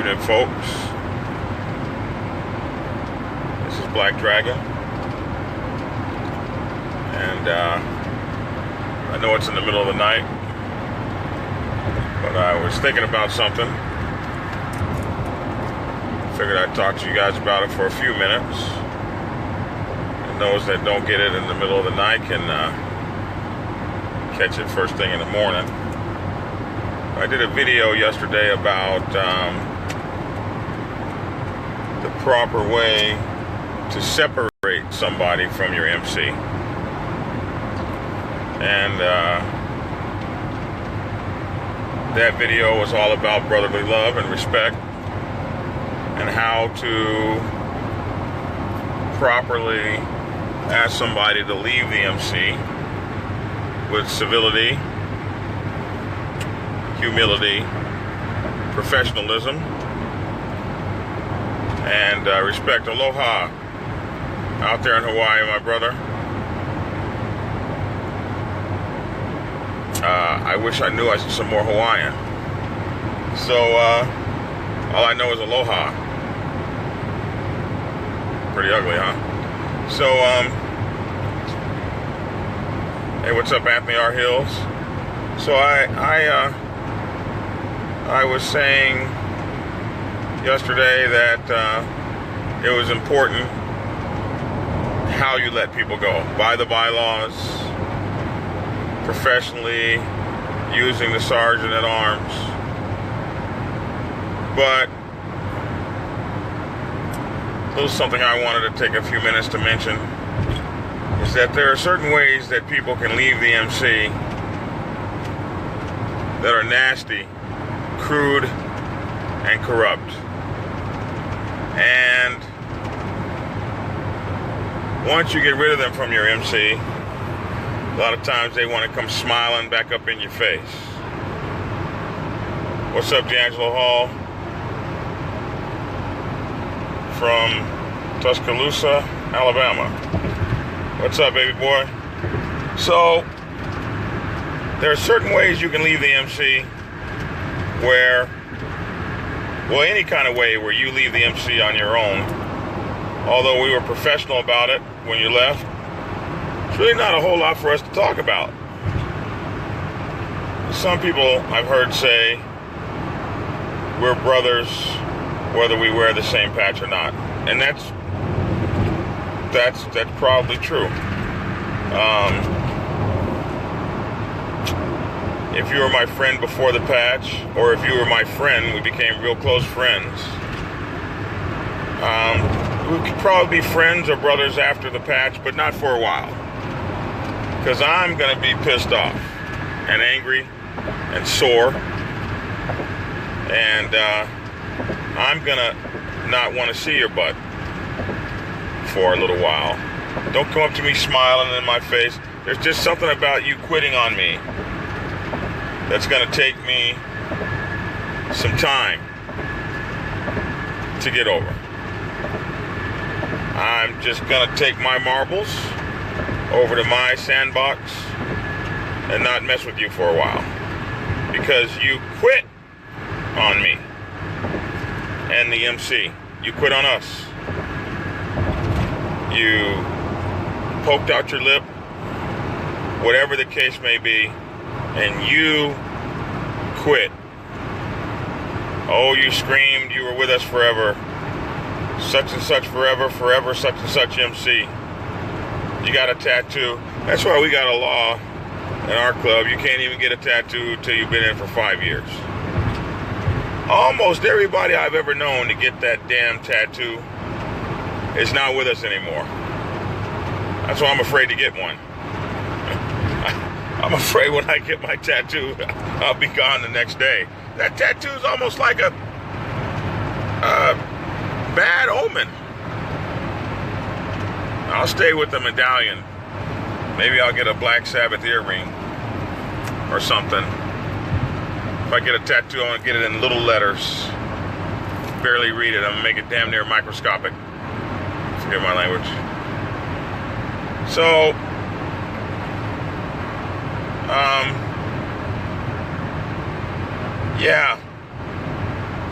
afternoon, folks. This is Black Dragon, and I know it's in the middle of the night, but I was thinking about something. Figured I'd talk to you guys about it for a few minutes, and those that don't get it in the middle of the night can catch it first thing in the morning. I did a video yesterday about the proper way to separate somebody from your MC. And that video was all about brotherly love and respect and how to properly ask somebody to leave the MC with civility, humility, professionalism, and respect. Aloha out there in Hawaii, my brother. I wish I knew some more Hawaiian. So all I know is aloha. Pretty ugly, huh? So hey, what's up, Anthony R. Hills? So I was saying yesterday that it was important how you let people go. By the bylaws, professionally, using the sergeant at arms. But this is something I wanted to take a few minutes to mention, is that there are certain ways that people can leave the MC that are nasty, crude, and corrupt. And once you get rid of them from your MC, a lot of times they want to come smiling back up in your face. What's up, D'Angelo Hall? From Tuscaloosa, Alabama. What's up, baby boy? So, there are certain ways you can leave the MC where, well, any kind of way where you leave the MC on your own. Although we were professional about it when you left, it's really not a whole lot for us to talk about. Some people I've heard say we're brothers whether we wear the same patch or not. And that's probably true. If you were my friend before the patch, or if you were my friend, we became real close friends. We could probably be friends or brothers after the patch, but not for a while. Because I'm going to be pissed off and angry and sore. And I'm going to not want to see your butt for a little while. Don't come up to me smiling in my face. There's just something about you quitting on me that's going to take me some time to get over. I'm just going to take my marbles over to my sandbox and not mess with you for a while. Because you quit on me and the MC. You quit on us. You poked out your lip, whatever the case may be, and you quit. Oh, you screamed you were with us forever. Such and such forever, forever such and such MC. You got a tattoo. That's why we got a law in our club. You can't even get a tattoo till you've been in for 5 years. Almost everybody I've ever known to get that damn tattoo is not with us anymore. That's why I'm afraid to get one. I'm afraid when I get my tattoo, I'll be gone the next day. That tattoo is almost like a bad omen. I'll stay with the medallion. Maybe I'll get a Black Sabbath earring or something. If I get a tattoo, I want to get it in little letters. Barely read it. I'm going to make it damn near microscopic. Forgive my language. So, yeah.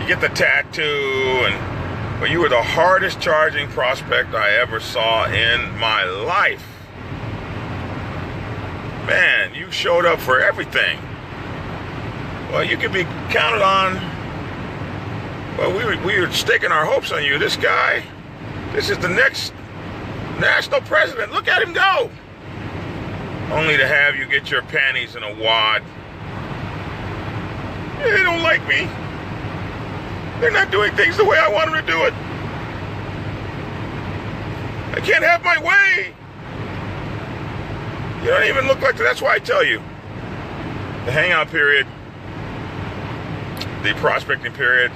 You get the tattoo, but you were the hardest charging prospect I ever saw in my life. Man, you showed up for everything. Well, you could be counted on. Well, we were staking our hopes on you. This guy, this is the next national president. Look at him go. Only to have you get your panties in a wad. They don't like me. They're not doing things the way I want them to do it. I can't have my way. You don't even look like that. That's why I tell you. The hangout period, the prospecting period,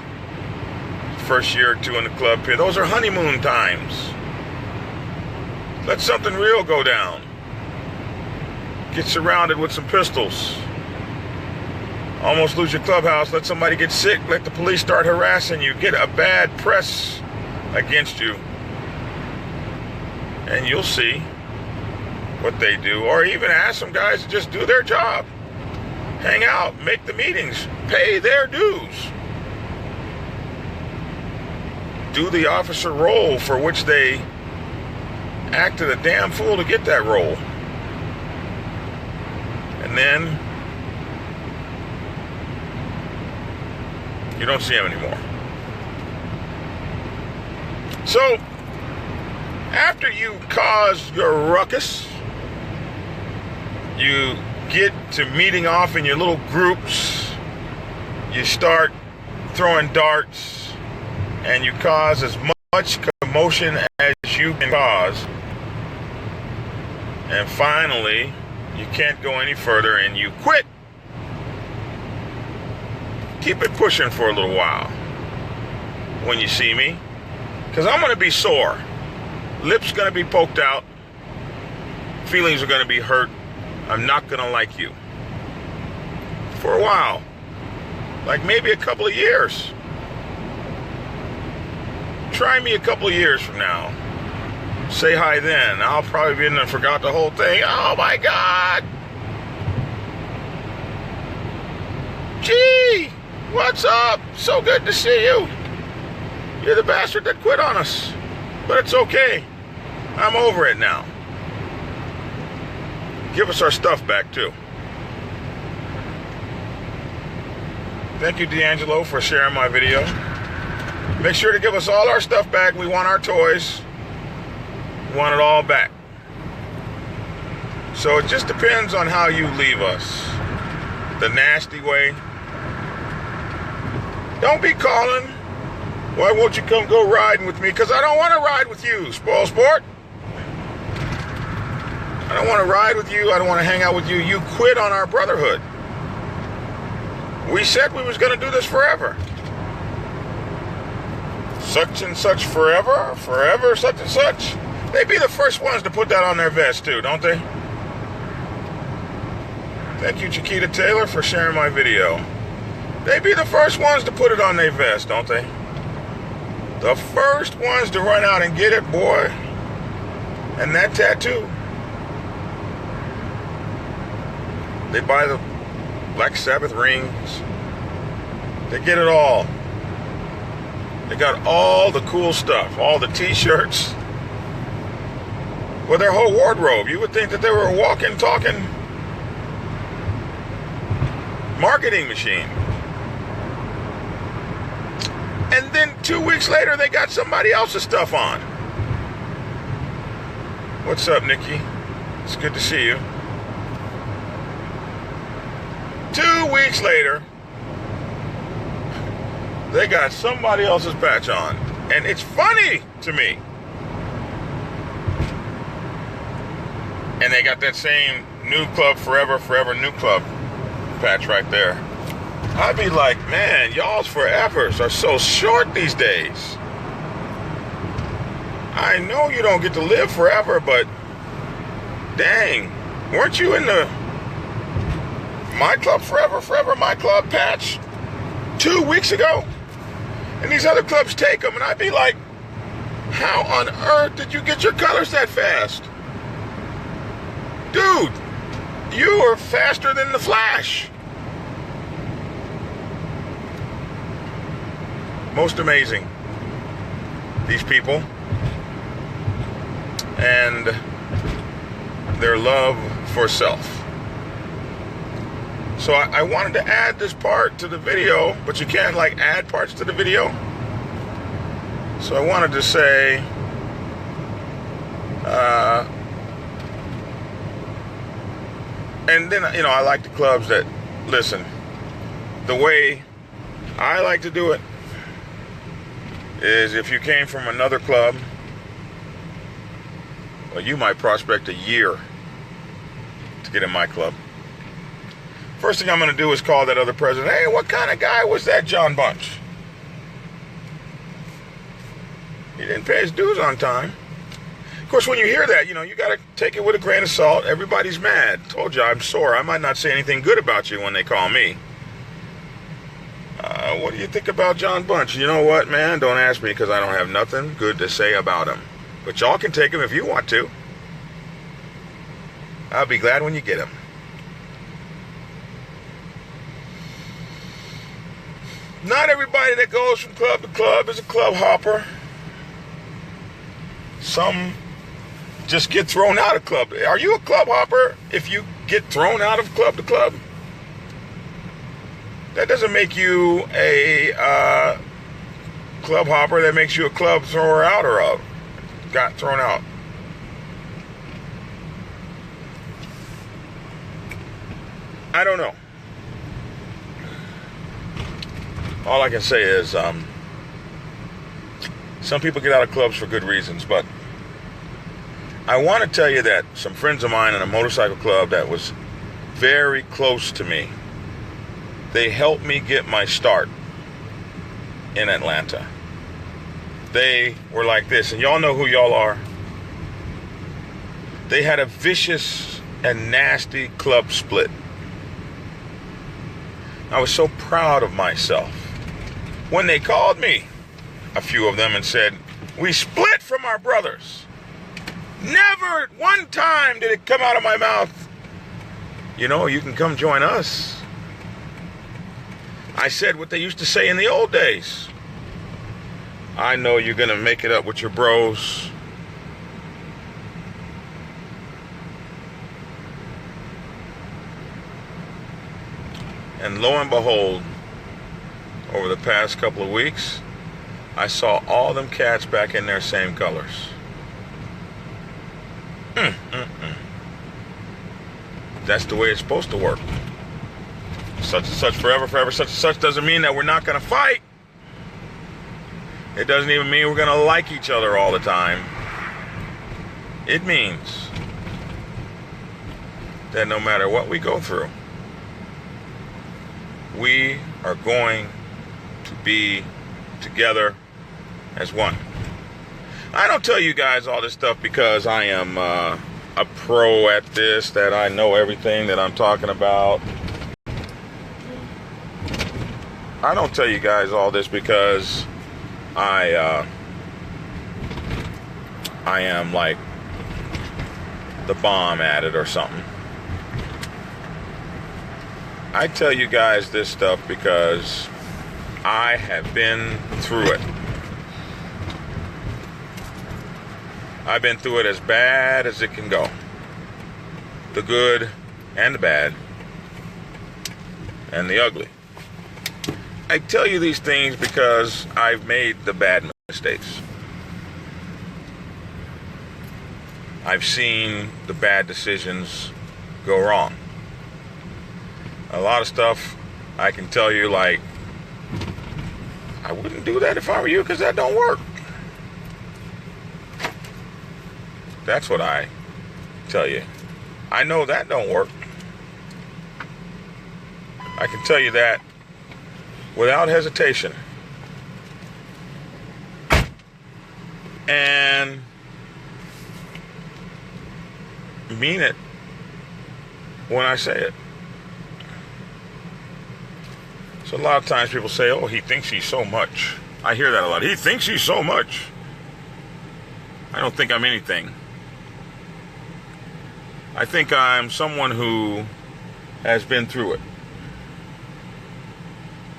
first year or two in the club period, those are honeymoon times. Let something real go down. Get surrounded with some pistols. Almost lose your clubhouse. Let somebody get sick. Let the police start harassing you. Get a bad press against you. And you'll see what they do. Or even ask some guys to just do their job. Hang out. Make the meetings. Pay their dues. Do the officer role for which they acted a damn fool to get that role. And then you don't see him anymore. So, after you cause your ruckus, you get to meeting off in your little groups, you start throwing darts, and you cause as much commotion as you can cause, and finally, you can't go any further and you quit. Keep it pushing for a little while when you see me, because I'm going to be sore. Lips going to be poked out. Feelings are going to be hurt. I'm not going to like you for a while, like maybe a couple of years. Try me a couple of years from now. Say hi then. I'll probably be in there and forgot the whole thing. Oh my God. Gee, what's up? So good to see you. You're the bastard that quit on us. But it's okay. I'm over it now. Give us our stuff back too. Thank you, D'Angelo, for sharing my video. Make sure to give us all our stuff back. We want our toys. We want it all back. So it just depends on how you leave us. The nasty way. Don't be calling. Why won't you come go riding with me? Because I don't want to ride with you, spoil sport. I don't want to ride with you. I don't want to hang out with you. You quit on our brotherhood. We said we was going to do this forever. Such and such forever, forever, such and such. They be the first ones to put that on their vest too, don't they? Thank you, Chiquita Taylor, for sharing my video. They be the first ones to put it on their vest, don't they? The first ones to run out and get it, boy. And that tattoo. They buy the Black Sabbath rings. They get it all. They got all the cool stuff, all the t-shirts. With their whole wardrobe. You would think that they were a walking, talking marketing machine. And then 2 weeks later, they got somebody else's stuff on. What's up, Nikki? It's good to see you. 2 weeks later, they got somebody else's patch on. And it's funny to me. And they got that same new club forever, forever new club patch right there. I'd be like, man, y'all's forevers are so short these days. I know you don't get to live forever, but dang, weren't you in the My Club Forever, Forever My Club patch 2 weeks ago? And these other clubs take them, and I'd be like, how on earth did you get your colors that fast? Dude, you are faster than the Flash. most amazing, these people, and their love for self. So I wanted to add this part to the video, but you can't like add parts to the video. So I wanted to say, and then, you know, I like the clubs that, listen, the way I like to do it is if you came from another club, well, you might prospect a year to get in my club. First thing I'm going to do is call that other president. Hey, what kind of guy was that John Bunch? He didn't pay his dues on time. Of course, when you hear that, you know, you got to take it with a grain of salt. Everybody's mad. Told you, I'm sore. I might not say anything good about you when they call me. What do you think about John Bunch? You know what, man? Don't ask me because I don't have nothing good to say about him. But y'all can take him if you want to. I'll be glad when you get him. Not everybody that goes from club to club is a club hopper. Some just get thrown out of club. Are you a club hopper if you get thrown out of club to club? That doesn't make you a club hopper. That makes you a club thrower outer of. Got thrown out. I don't know. All I can say is some people get out of clubs for good reasons, but I want to tell you that some friends of mine in a motorcycle club that was very close to me, they helped me get my start in Atlanta. They were like this, and y'all know who y'all are. They had a vicious and nasty club split. I was so proud of myself when they called me, a few of them, and said, we split from our brothers. Never at one time did it come out of my mouth, you know, you can come join us. I said what they used to say in the old days. I know you're going to make it up with your bros. And lo and behold, over the past couple of weeks, I saw all them cats back in their same colors. That's the way it's supposed to work. Such and such forever, forever, such and such doesn't mean that we're not going to fight. It doesn't even mean we're going to like each other all the time. It means that no matter what we go through, we are going to be together as one. I don't tell you guys all this stuff because I am a pro at this, that I know everything that I'm talking about. I don't tell you guys all this because I am like the bomb at it or something. I tell you guys this stuff because I have been through it. I've been through it as bad as it can go. The good and the bad and the ugly. I tell you these things because I've made the bad mistakes. I've seen the bad decisions go wrong. A lot of stuff I can tell you, like, I wouldn't do that if I were you because that don't work. That's what I tell you. I know that don't work. I can tell you that without hesitation. And mean it when I say it. So a lot of times people say, oh, he thinks he's so much. I hear that a lot. He thinks he's so much. I don't think I'm anything. I think I'm someone who has been through it.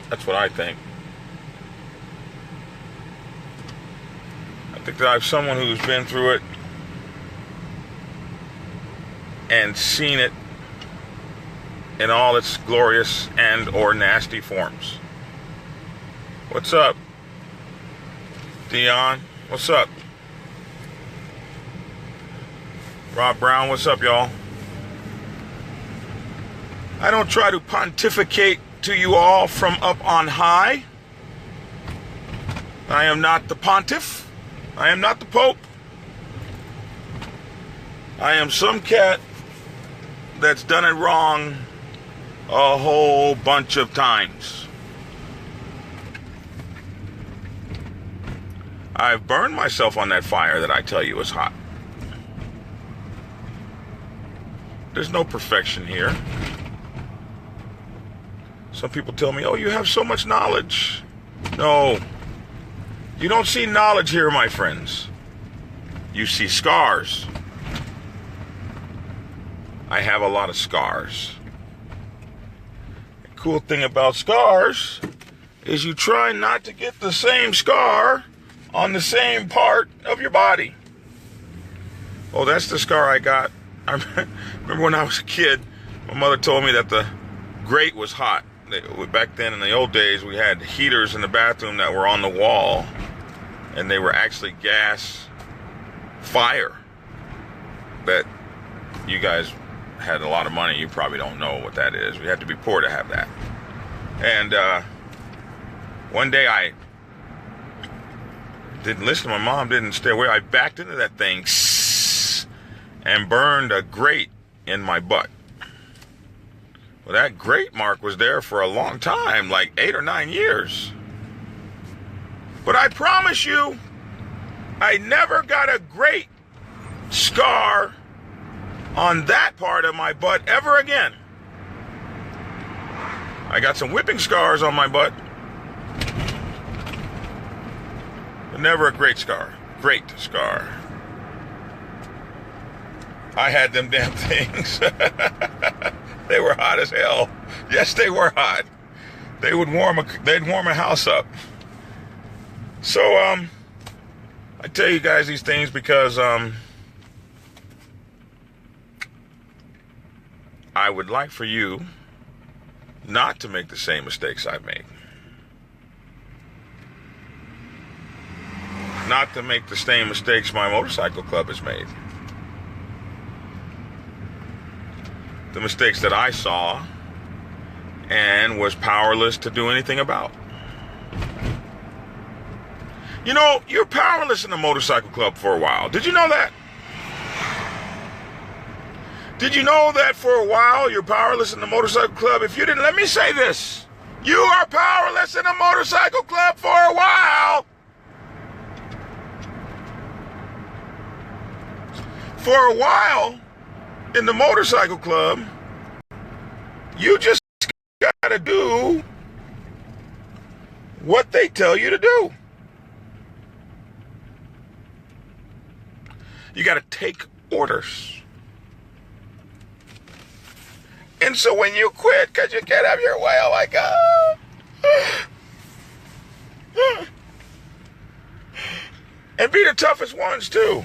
That's what I think. think that I have someone who's been through it and seen it in all its glorious and or nasty forms. What's up, Dion? What's up? Rob Brown, what's up, y'all? I don't try to pontificate to you all from up on high. I am not the pontiff. I am not the pope. I am some cat that's done it wrong a whole bunch of times. I've burned myself on that fire that I tell you is hot. There's no perfection here. Some people tell me, oh, you have so much knowledge. No. You don't see knowledge here, my friends. You see scars. I have a lot of scars. The cool thing about scars is you try not to get the same scar on the same part of your body. Oh, that's the scar I got. I remember when I was a kid, my mother told me that the grate was hot. Back then in the old days, we had heaters in the bathroom that were on the wall, and they were actually gas fire. That you guys had a lot of money. You probably don't know what that is. We had to be poor to have that. And one day I didn't listen to my mom, didn't stay away. I backed into that thing and burned a grate in my butt. Well, that grate mark was there for a long time, like 8 or 9 years. But I promise you, I never got a grate scar on that part of my butt ever again. I got some whipping scars on my butt, but never a great scar. Great scar. I had them damn things. They were hot as hell. Yes, they were hot. They'd warm a house up. So, I tell you guys these things because, I would like for you not to make the same mistakes I've made. Not to make the same mistakes my motorcycle club has made. The mistakes that I saw and was powerless to do anything about. You know, you're powerless in the motorcycle club for a while. Did you know that? Did you know that for a while you're powerless in the motorcycle club? If you didn't, let me say this. You are powerless in the motorcycle club for a while. For a while, in the motorcycle club, you just gotta do what they tell you to do. You gotta take orders. And so when you quit because you can't have your way, oh my God. And be the toughest ones too.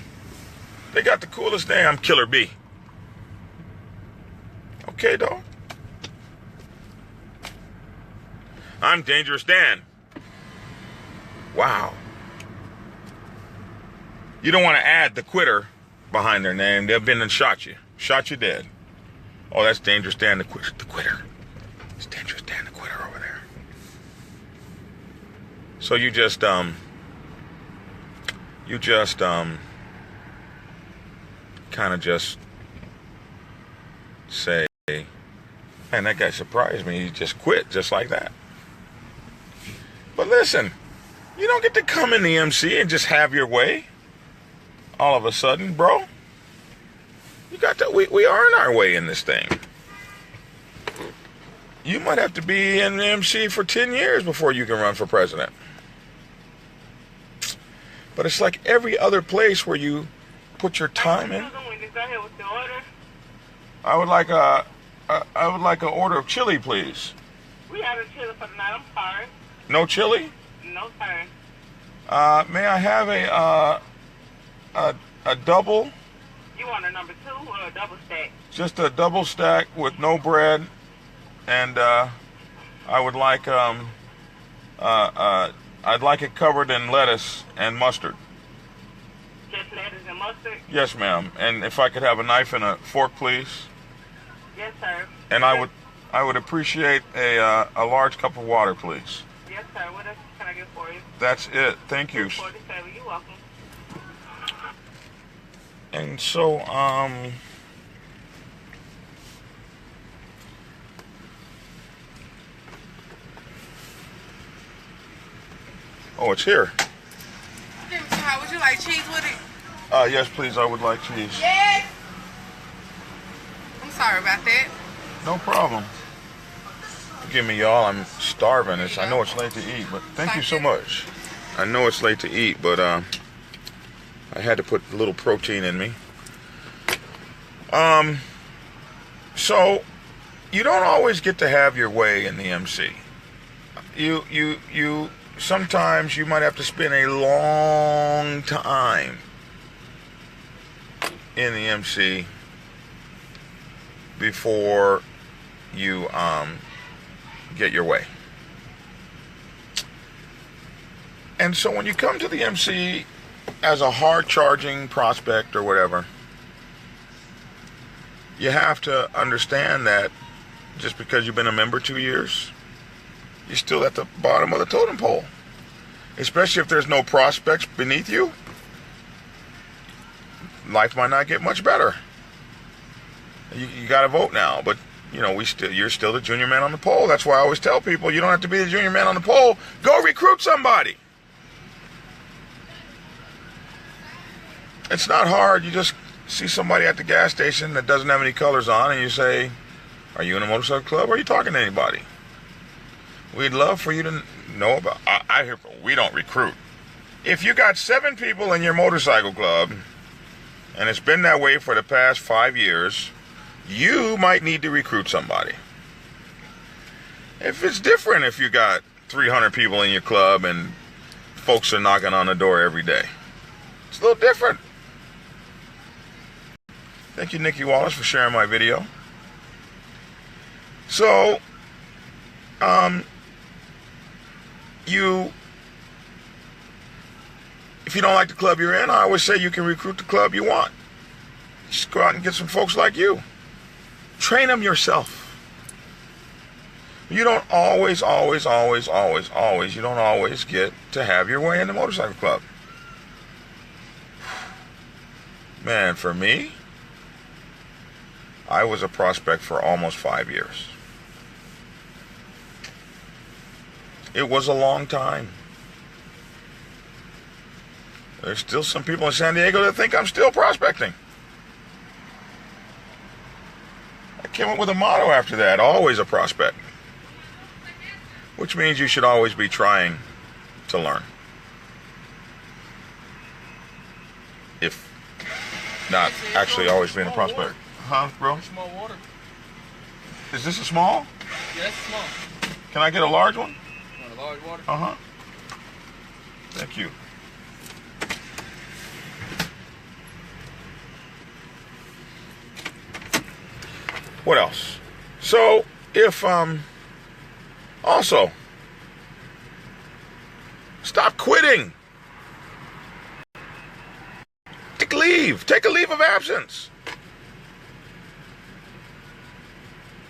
They got the coolest name. I'm Killer B. Okay, dog. I'm Dangerous Dan. Wow. You don't want to add the quitter behind their name. They've been and shot you. Shot you dead. Oh, that's Dangerous Dan the quitter. It's Dangerous Dan the quitter over there. So you just kind of just say, man, that guy surprised me. He just quit just like that. But listen, you don't get to come in the MC and just have your way all of a sudden, bro. You got to, we earn our way in this thing. You might have to be in the MC for 10 years before you can run for president. But it's like every other place where you put your time in. I would like an order of chili, please. We have a chili for the night. I'm sorry. No chili? No, sir. May I have a double? You want a number 2 or a double stack? Just a double stack with no bread, and I would like I'd like it covered in lettuce and mustard. Just lettuce and mustard? Yes, ma'am. And if I could have a knife and a fork, please. Yes, sir. And I would appreciate a large cup of water, please. Yes, sir. What else can I get for you? That's it. Thank you. 47. You're welcome. And so, oh, it's here. How would you like cheese with it? Yes, please. I would like cheese. Yes. I'm sorry about that. No problem. Forgive me, y'all. I'm starving. I know it's late to eat, but thank you so much. I know it's late to eat, but I had to put a little protein in me. So you don't always get to have your way in the MC. You sometimes you might have to spend a long time in the MC before you get your way. And so when you come to the MC as a hard charging prospect or whatever, you have to understand that just because you've been a member 2 years, you're still at the bottom of the totem pole. Especially if there's no prospects beneath you, life might not get much better. You got to vote now, but you know you're still the junior man on the pole. That's why I always tell people you don't have to be the junior man on the pole. Go recruit somebody. It's not hard. You just see somebody at the gas station that doesn't have any colors on, and you say, "Are you in a motorcycle club? Or are you talking to anybody? We'd love for you to know about." I hear we don't recruit. If you got 7 people in your motorcycle club, and it's been that way for the past 5 years, you might need to recruit somebody. If it's different, if you got 300 people in your club and folks are knocking on the door every day, it's a little different. Thank you, Nikki Wallace, for sharing my video. So, if you don't like the club you're in, I always say you can recruit the club you want. Just go out and get some folks like you. Train them yourself. You don't always get to have your way in the motorcycle club. Man, for me, I was a prospect for almost 5 years. It was a long time. There's still some people in San Diego that think I'm still prospecting. I came up with a motto after that, always a prospect. Which means you should always be trying to learn. If not actually always being a prospect. Huh, bro? Small water. Is this a small? Yeah, it's small. Can I get a large one? Want a large water? Uh-huh. Thank you. What else? So, if, also, stop quitting. Take leave. Take a leave of absence.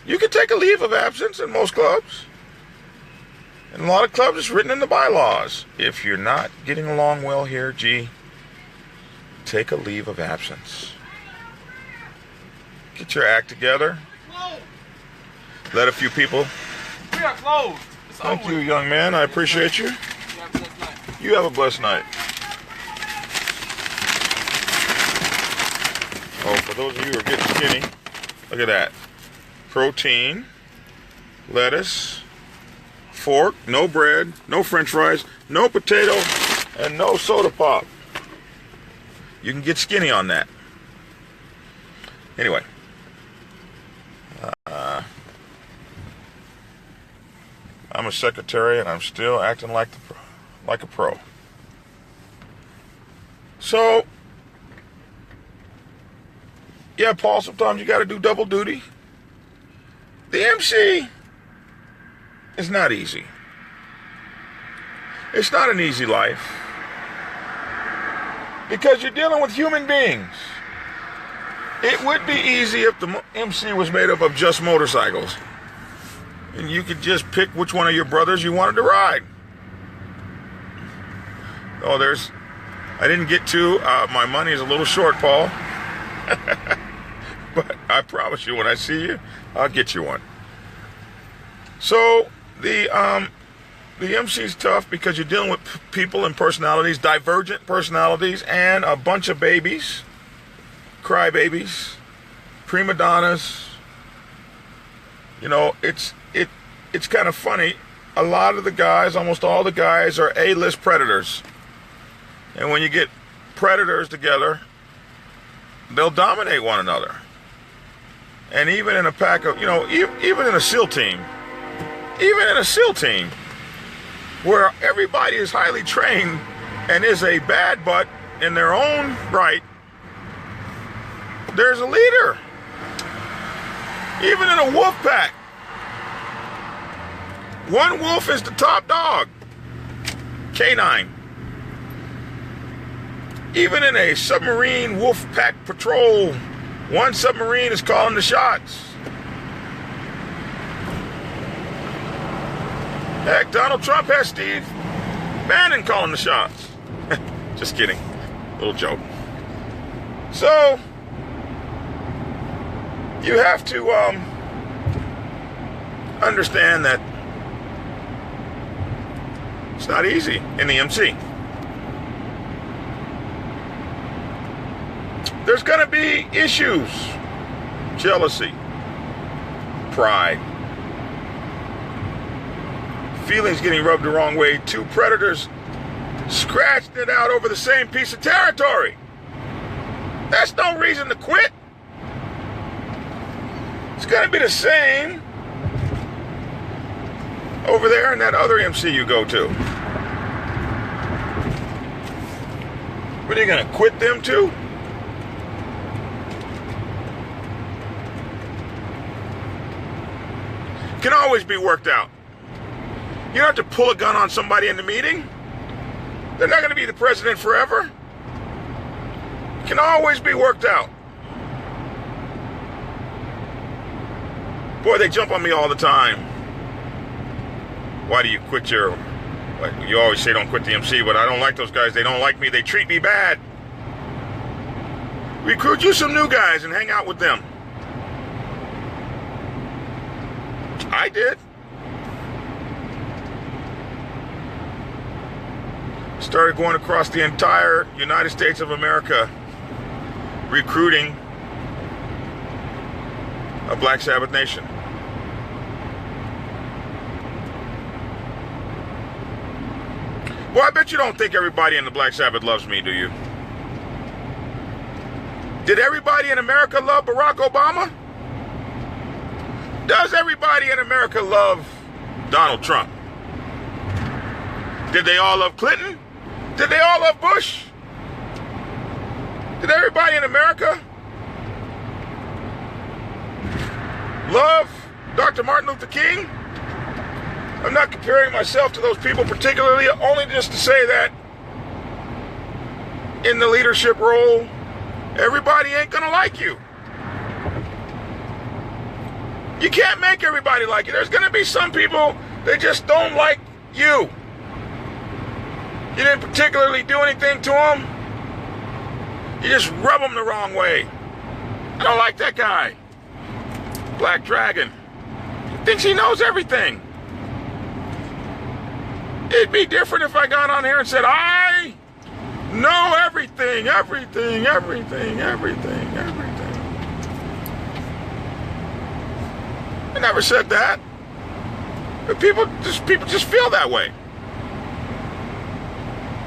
You can take a leave of absence in most clubs. In a lot of clubs, it's written in the bylaws. If you're not getting along well here, take a leave of absence. Get your act together. Let a few people. We are closed. It's Thank over. you, young man. I appreciate you. You have a blessed night. Oh, for those of you who are getting skinny, look at that. Protein, lettuce, fork, no bread, no french fries, no potato, and no soda pop. You can get skinny on that. Anyway. I'm a secretary and I'm still acting like a pro. So, yeah, Paul, sometimes you got to do double duty. The MC is not easy. It's not an easy life. Because you're dealing with human beings. It would be easy if the MC was made up of just motorcycles. And you could just pick which one of your brothers you wanted to ride. Oh, I didn't get to, my money is a little short, Paul. But I promise you, when I see you, I'll get you one. So, the MC's tough because you're dealing with people and personalities, divergent personalities, and a bunch of babies, crybabies, prima donnas. You know, it's kind of funny. A lot of the guys, almost all the guys, are A-list predators. And when you get predators together, they'll dominate one another. And even in a pack of, you know, even in a SEAL team, where everybody is highly trained and is a bad butt in their own right, there's a leader. Even in a wolf pack, one wolf is the top dog, canine. Even in a submarine wolf pack patrol, one submarine is calling the shots. Heck, Donald Trump has Steve Bannon calling the shots. Just kidding. Little joke. So, you have to understand that it's not easy in the MC. There's going to be issues. Jealousy. Pride. Feelings getting rubbed the wrong way. Two predators scratched it out over the same piece of territory. That's no reason to quit. It's going to be the same over there in that other MC you go to. What, are you going to quit them too? Can always be worked out. You don't have to pull a gun on somebody in the meeting. They're not going to be the president forever. It can always be worked out. Boy, they jump on me all the time. Why do you quit your... You always say don't quit the MC, but I don't like those guys. They don't like me. They treat me bad. Recruit you some new guys and hang out with them. I did. Started going across the entire United States of America recruiting a Black Sabbath nation. Well, I bet you don't think everybody in the Black Sabbath loves me, do you? Did everybody in America love Barack Obama? Does everybody in America love Donald Trump? Did they all love Clinton? Did they all love Bush? Did everybody in America love Dr. Martin Luther King? I'm not comparing myself to those people particularly, only just to say that in the leadership role, everybody ain't gonna like you. You can't make everybody like you. There's gonna be some people that just don't like you. You didn't particularly do anything to them. You just rub them the wrong way. I don't like that guy. Black Dragon. He thinks he knows everything. It'd be different if I got on here and said, I know everything, everything, everything, everything, everything. I never said that. But people just feel that way.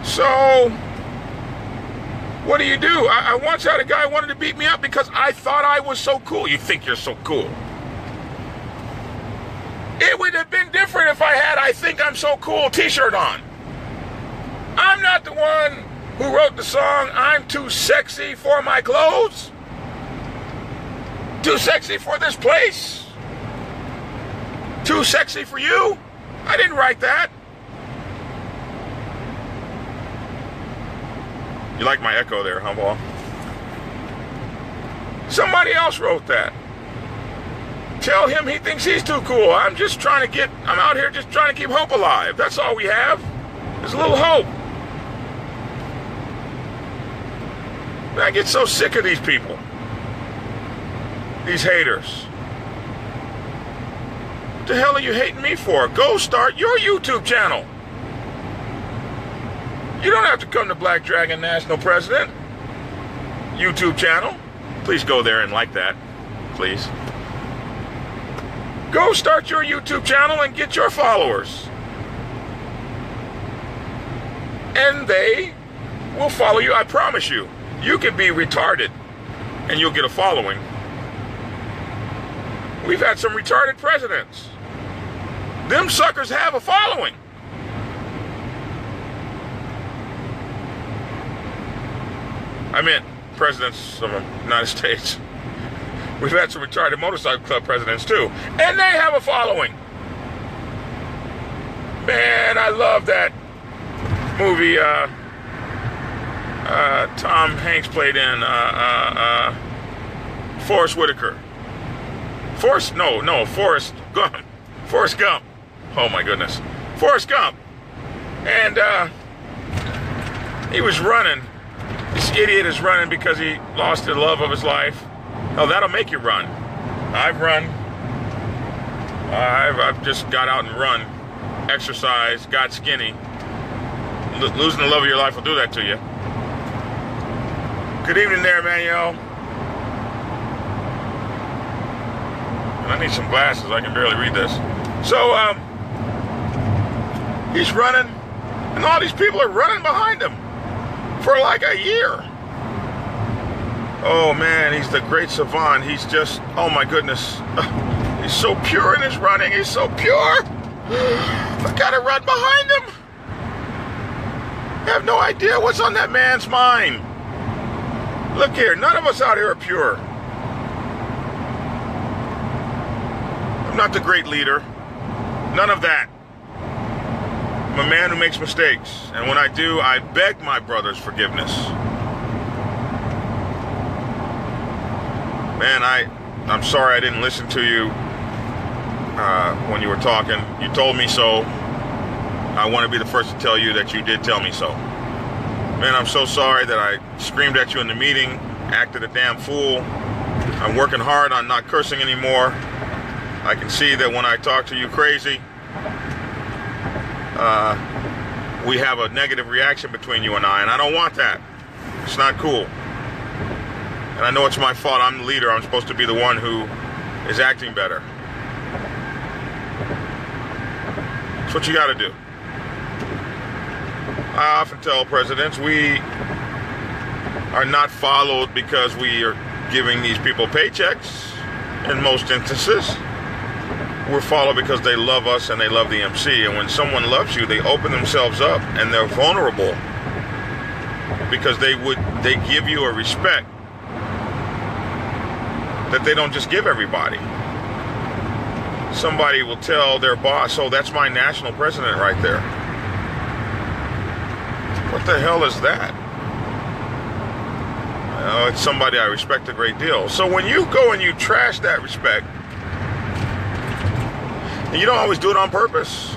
So, what do? I once had a guy who wanted to beat me up because I thought I was so cool. You think you're so cool. It would have been different if I had I think I'm so cool t-shirt on. I'm not the one who wrote the song, I'm Too Sexy for My Clothes? Too sexy for this place? Too sexy for you? I didn't write that. You like my echo there, huh, Paul? Somebody else wrote that. Tell him he thinks he's too cool. I'm out here just trying to keep hope alive. That's all we have. There's a little hope. I get so sick of these people. These haters. What the hell are you hating me for? Go start your YouTube channel. You don't have to come to Black Dragon National President YouTube channel. Please go there and like that. Please. Go start your YouTube channel and get your followers. And they will follow you. I promise you. You can be retarded and you'll get a following. We've had some retarded presidents. Them suckers have a following. I meant presidents of the United States. We've had some retarded motorcycle club presidents too. And they have a following. Man, I love that movie Tom Hanks played in Forrest Whitaker. Forrest Gump. Forrest Gump. Oh my goodness. Forrest Gump. And he was running. This idiot is running because he lost the love of his life. Oh, that'll make you run. I've run. I've just got out and run. Exercised, got skinny. Losing the love of your life will do that to you. Good evening there, Manuel. I need some glasses. I can barely read this. So, he's running, and all these people are running behind him for like a year. Oh, man, he's the great savant. He's just, oh, my goodness. He's so pure in his running. He's so pure. I gotta run behind him. I have no idea what's on that man's mind. Look here, none of us out here are pure. I'm not the great leader. None of that. I'm a man who makes mistakes. And when I do, I beg my brother's forgiveness. Man, I'm sorry I didn't listen to you when you were talking. You told me so. I want to be the first to tell you that you did tell me so. Man, I'm so sorry that I screamed at you in the meeting, acted a damn fool. I'm working hard on not cursing anymore. I can see that when I talk to you crazy, we have a negative reaction between you and I don't want that. It's not cool. And I know it's my fault. I'm the leader. I'm supposed to be the one who is acting better. That's what you got to do. I often tell presidents we are not followed because we are giving these people paychecks. In most instances, we're followed because they love us and they love the MC. And when someone loves you, they open themselves up and they're vulnerable because they give you a respect that they don't just give everybody. Somebody will tell their boss, oh, that's my national president right there. What the hell is that? Oh, it's somebody I respect a great deal. So when you go and you trash that respect, and you don't always do it on purpose.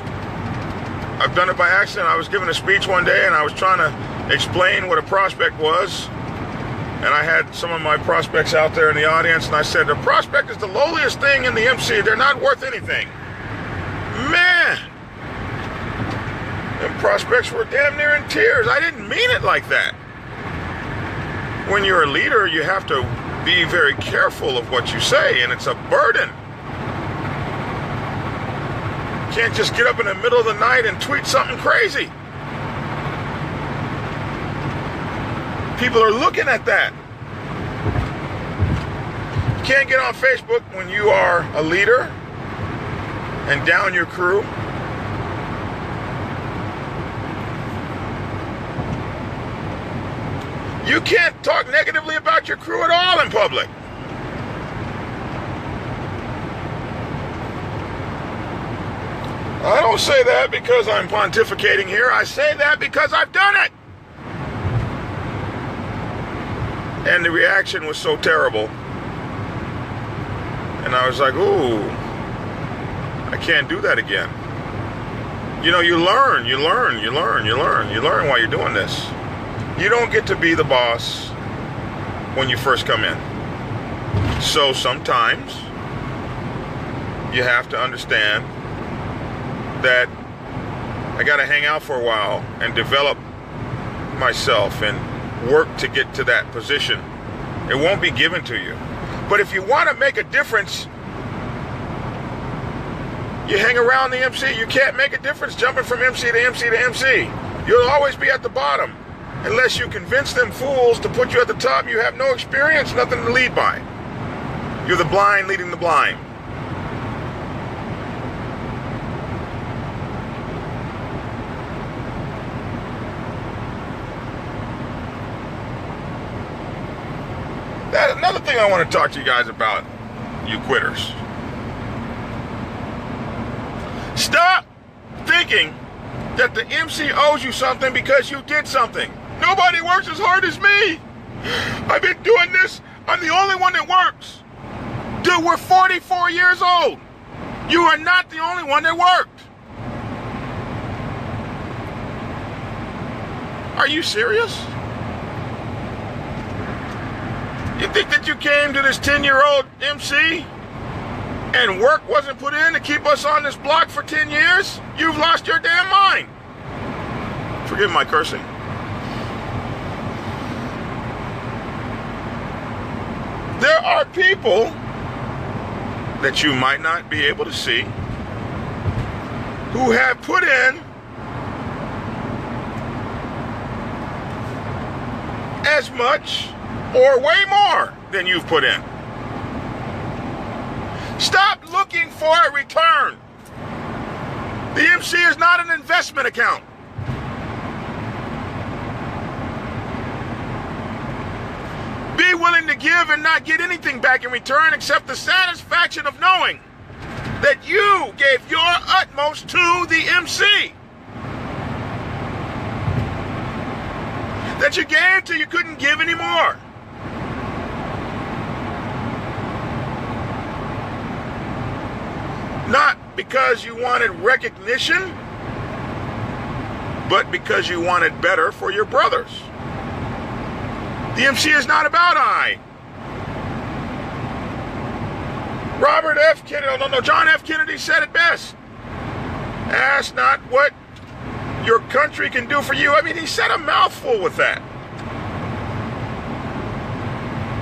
I've done it by accident. I was giving a speech one day and I was trying to explain what a prospect was. And I had some of my prospects out there in the audience and I said, the prospect is the lowliest thing in the MC. They're not worth anything. Man! Them prospects were damn near in tears. I didn't mean it like that. When you're a leader, you have to be very careful of what you say, and it's a burden. You can't just get up in the middle of the night and tweet something crazy. People are looking at that. You can't get on Facebook when you are a leader and down your crew. You can't talk negatively about your crew at all in public. I don't say that because I'm pontificating here. I say that because I've done it. And the reaction was so terrible. And I was like, ooh, I can't do that again. You know, you learn while you're doing this. You don't get to be the boss when you first come in. So sometimes you have to understand that I got to hang out for a while and develop myself and work to get to that position. It won't be given to you. But if you want to make a difference, you hang around the MC. You can't make a difference jumping from MC to MC to MC. You'll always be at the bottom unless you convince them fools to put you at the top. You have no experience, nothing to lead by. You're the blind leading the blind. Another thing I want to talk to you guys about, you quitters. Stop thinking that the MC owes you something because you did something. Nobody works as hard as me. I've been doing this. I'm the only one that works. Dude, we're 44 years old. You are not the only one that worked. Are you serious? You think that you came to this 10-year-old MC and work wasn't put in to keep us on this block for 10 years? You've lost your damn mind. Forgive my cursing. There are people that you might not be able to see who have put in as much or way more than you've put in. Stop looking for a return. The MC is not an investment account. Be willing to give and not get anything back in return except the satisfaction of knowing that you gave your utmost to the MC. That you gave till you couldn't give anymore. Not because you wanted recognition, but because you wanted better for your brothers. The MC is not about I. John F. Kennedy said it best. Ask not what your country can do for you. I mean, he said a mouthful with that.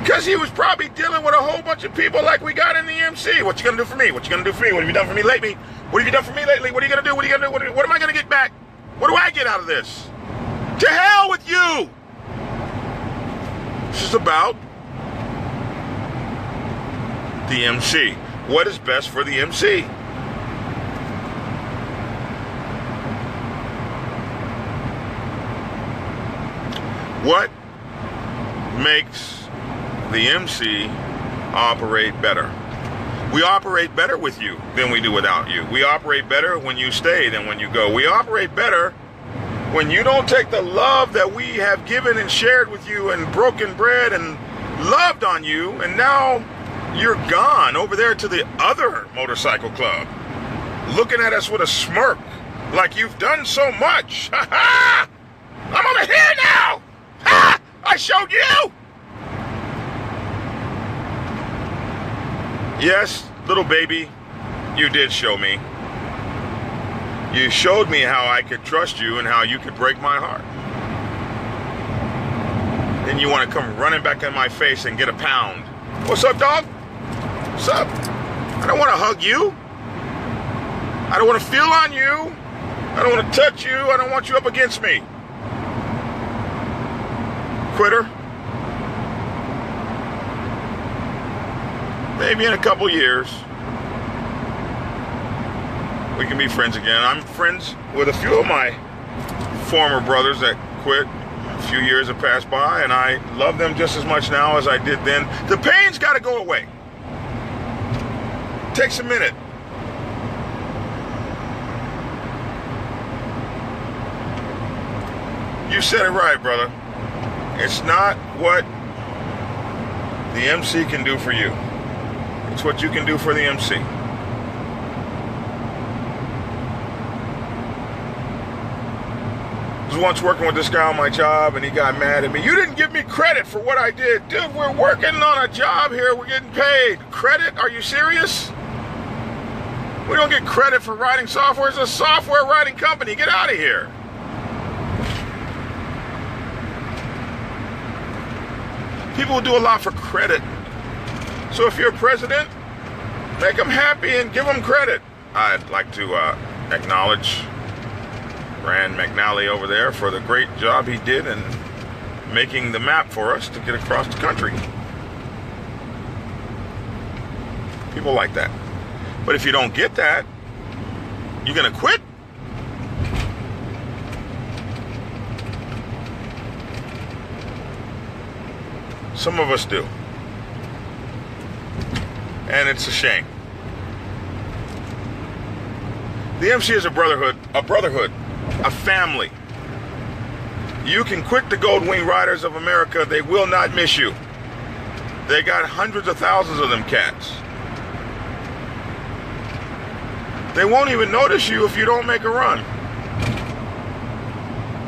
Because he was probably dealing with a whole bunch of people like we got in the MC. What you gonna do for me? What you gonna do for me? What have you done for me lately? What have you done for me lately? What are you gonna do? What are you gonna do? What am I gonna get back? What do I get out of this? To hell with you! This is about the MC. What is best for the MC? What makes the MC operate better? We operate better with you than we do without you. We operate better when you stay than when you go. We operate better when you don't take the love that we have given and shared with you and broken bread and loved on you, and now you're gone over there to the other motorcycle club, looking at us with a smirk like you've done so much. Ha ha! I'm over here now! Ha! I showed you! Yes, little baby, you did show me. You showed me how I could trust you and how you could break my heart. Then you want to come running back in my face and get a pound. What's up, dog? What's up? I don't want to hug you. I don't want to feel on you. I don't want to touch you. I don't want you up against me. Quitter. Maybe in a couple years, we can be friends again. I'm friends with a few of my former brothers that quit. A few years have passed by, and I love them just as much now as I did then. The pain's got to go away. Takes a minute. You said it right, brother. It's not what the MC can do for you. It's what you can do for the MC. I was once working with this guy on my job, and he got mad at me. You didn't give me credit for what I did. Dude, we're working on a job here. We're getting paid. Credit? Are you serious? We don't get credit for writing software. It's a software writing company. Get out of here. People will do a lot for credit. So if you're president, make them happy and give them credit. I'd like to acknowledge Rand McNally over there for the great job he did in making the map for us to get across the country. People like that. But if you don't get that, you're going to quit? Some of us do. And it's a shame. The MC is a brotherhood, a family. You can quit the Gold Wing Riders of America. They will not miss you. They got hundreds of thousands of them cats. They won't even notice you if you don't make a run.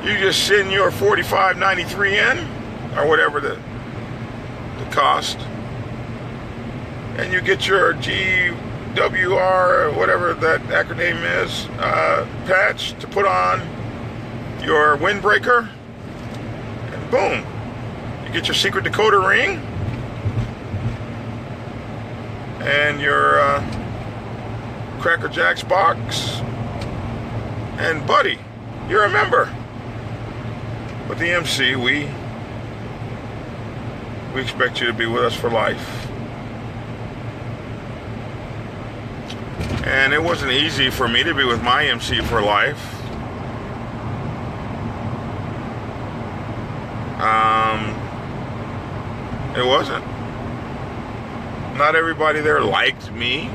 You just send your 4593 in, or whatever the cost, and you get your GWR, or whatever that acronym is, patch to put on your windbreaker, and boom, you get your secret decoder ring and your Cracker Jacks box, and buddy, you're a member. With the MC, we expect you to be with us for life. And it wasn't easy for me to be with my MC for life. It wasn't. Not everybody there liked me.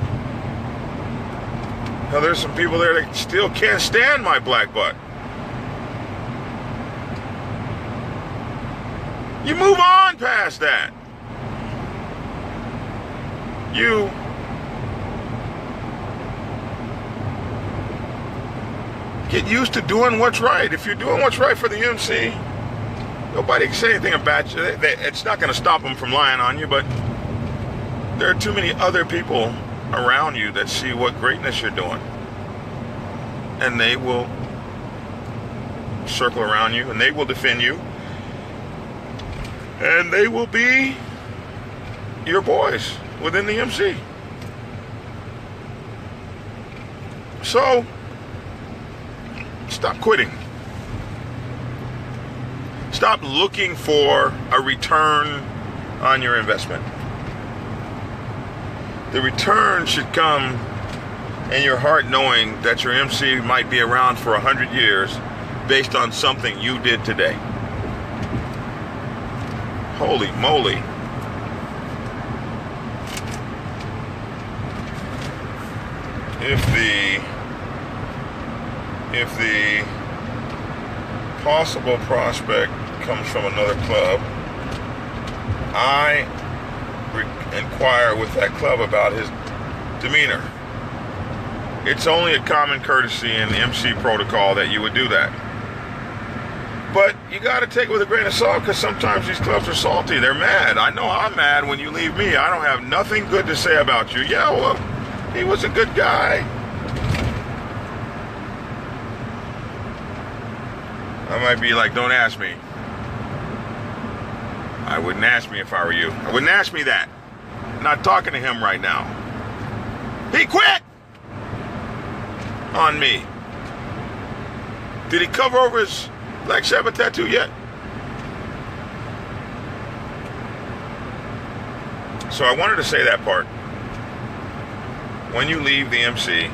Now, there's some people there that still can't stand my black butt. You move on past that. You get used to doing what's right. If you're doing what's right for the MC, nobody can say anything about you. It's not going to stop them from lying on you, but there are too many other people around you that see what greatness you're doing. And they will circle around you, and they will defend you. And they will be your boys within the MC. So, stop quitting. Stop looking for a return on your investment. The return should come in your heart, knowing that your MC might be around for 100 years based on something you did today. Holy moly. If the possible prospect comes from another club, I inquire with that club about his demeanor. It's only a common courtesy in the MC protocol that you would do that. But you got to take it with a grain of salt, because sometimes these clubs are salty. They're mad. I know I'm mad when you leave me. I don't have nothing good to say about you. Yeah, well, he was a good guy. I might be like, don't ask me. I wouldn't ask me if I were you. I wouldn't ask me that. I'm not talking to him right now. He quit on me. Did he cover over his Black Sabbath tattoo yet? So I wanted to say that part. When you leave the MC,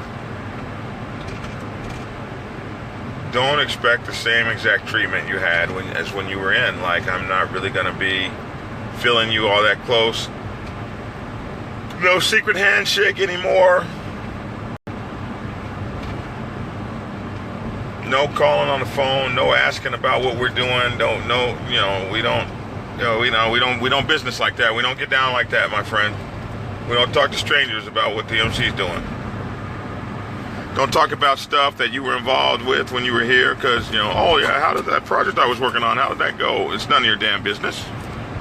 don't expect the same exact treatment you had as when you were in. Like, I'm not really going to be feeling you all that close. No secret handshake anymore. No calling on the phone. No asking about what we're doing. We don't business like that. We don't get down like that, my friend. We don't talk to strangers about what the MC's doing. Don't talk about stuff that you were involved with when you were here, because, oh yeah, how did that project I was working on, how did that go? It's none of your damn business.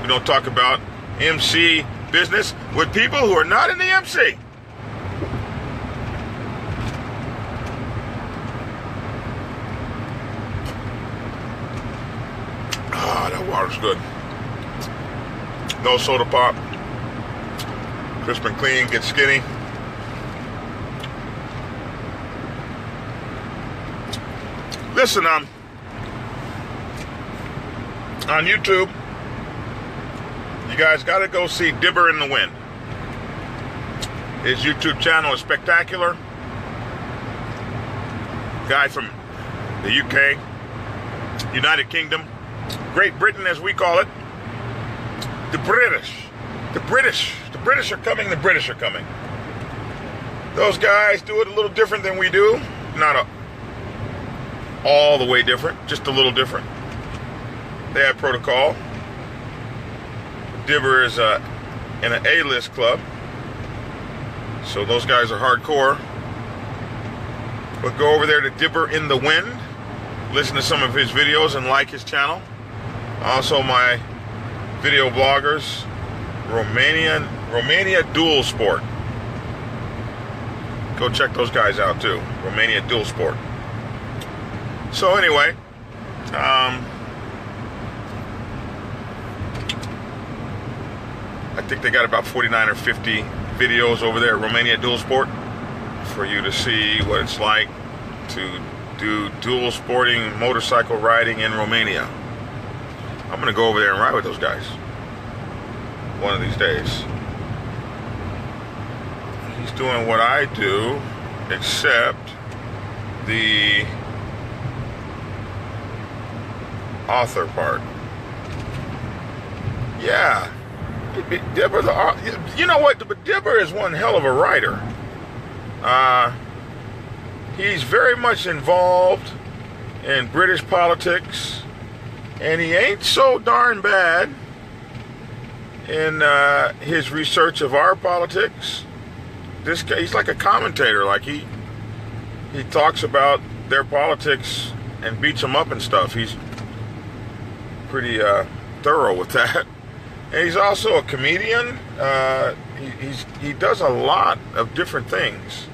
We don't talk about MC business with people who are not in the MC. Ah, that water's good. No soda pop. Crisp and clean, get skinny. Listen, on YouTube, you guys got to go see Dibber in the Wind. His YouTube channel is spectacular. Guy from the UK, United Kingdom, Great Britain as we call it. The British are coming. The British are coming. Those guys do it a little different than we do. Not all the way different, just a little different. They have protocol. Dibber is in an A-list club, so those guys are hardcore. But go over there to Dibber in the Wind, listen to some of his videos and like his channel. Also my video bloggers, Romania Dual Sport. Go check those guys out too. Romania Dual Sport. So anyway, I think they got about 49 or 50 videos over there at Romania Dual Sport for you to see what it's like to do dual sporting motorcycle riding in Romania. I'm going to go over there and ride with those guys one of these days. He's doing what I do, except the author part. Yeah. Dibber, you know what? But Dibber is one hell of a writer. He's very much involved in British politics, and he ain't so darn bad in his research of our politics. This guy, he's like a commentator. Like he talks about their politics and beats them up and stuff. He's pretty thorough with that. And he's also a comedian. He does a lot of different things.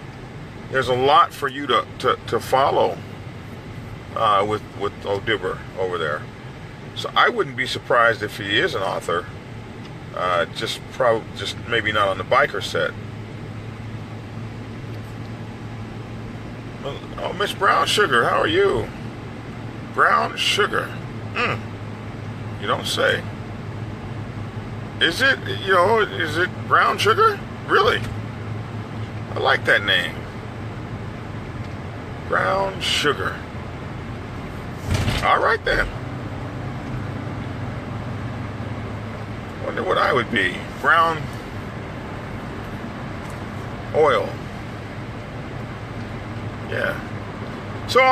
There's a lot for you to follow with Dibber over there. So I wouldn't be surprised if he is an author. Just maybe not on the biker set. Oh, Miss Brown Sugar, how are you? Brown Sugar. You don't say. Is it Brown Sugar? Really? I like that name. Brown Sugar. All right then. Wonder what I would be. Brown Oil. Yeah. So,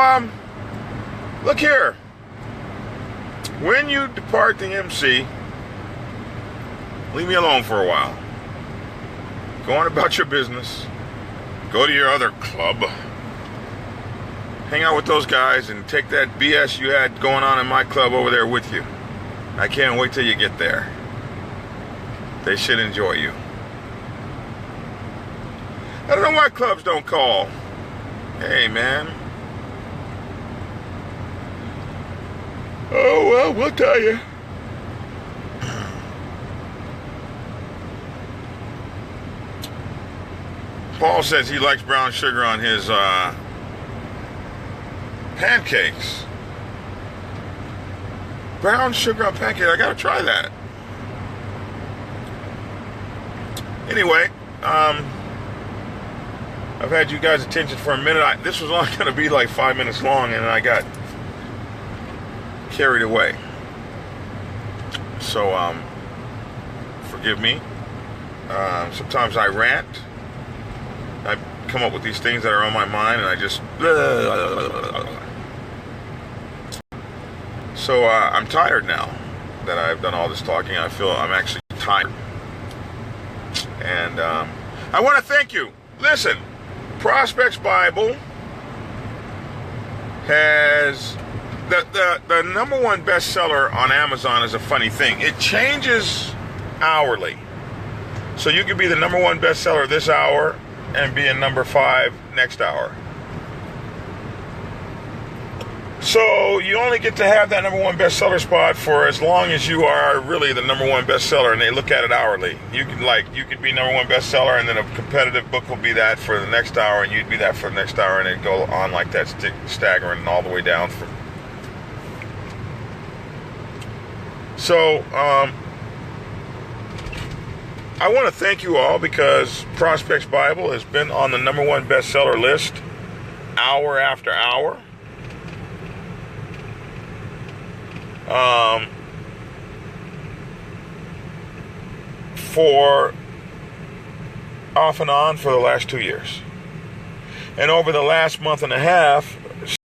look here. When you depart the MC, leave me alone for a while. Go on about your business. Go to your other club. Hang out with those guys and take that BS you had going on in my club over there with you. I can't wait till you get there. They should enjoy you. I don't know why clubs don't call. Hey, man. Oh, well, we'll tell you. Paul says he likes brown sugar on his pancakes. Brown sugar on pancakes. I gotta try that. Anyway, I've had you guys' attention for a minute. This was only going to be like 5 minutes long, and I got carried away. So, forgive me. Sometimes I rant. I come up with these things that are on my mind, and I just... So, I'm tired now that I've done all this talking. I feel I'm actually tired. And I want to thank you. Listen, Prospects Bible has... The number one bestseller on Amazon is a funny thing. It changes hourly. So you could be the number one bestseller this hour and be in number 5 next hour. So you only get to have that number one bestseller spot for as long as you are really the number one bestseller, and they look at it hourly. You could be number one bestseller, and then a competitive book will be that for the next hour, and you'd be that for the next hour, and it'd go on like that, staggering all the way down from... So, I want to thank you all because Prospects Bible has been on the number one bestseller list hour after hour. For off and on for the last 2 years. And over the last month and a half,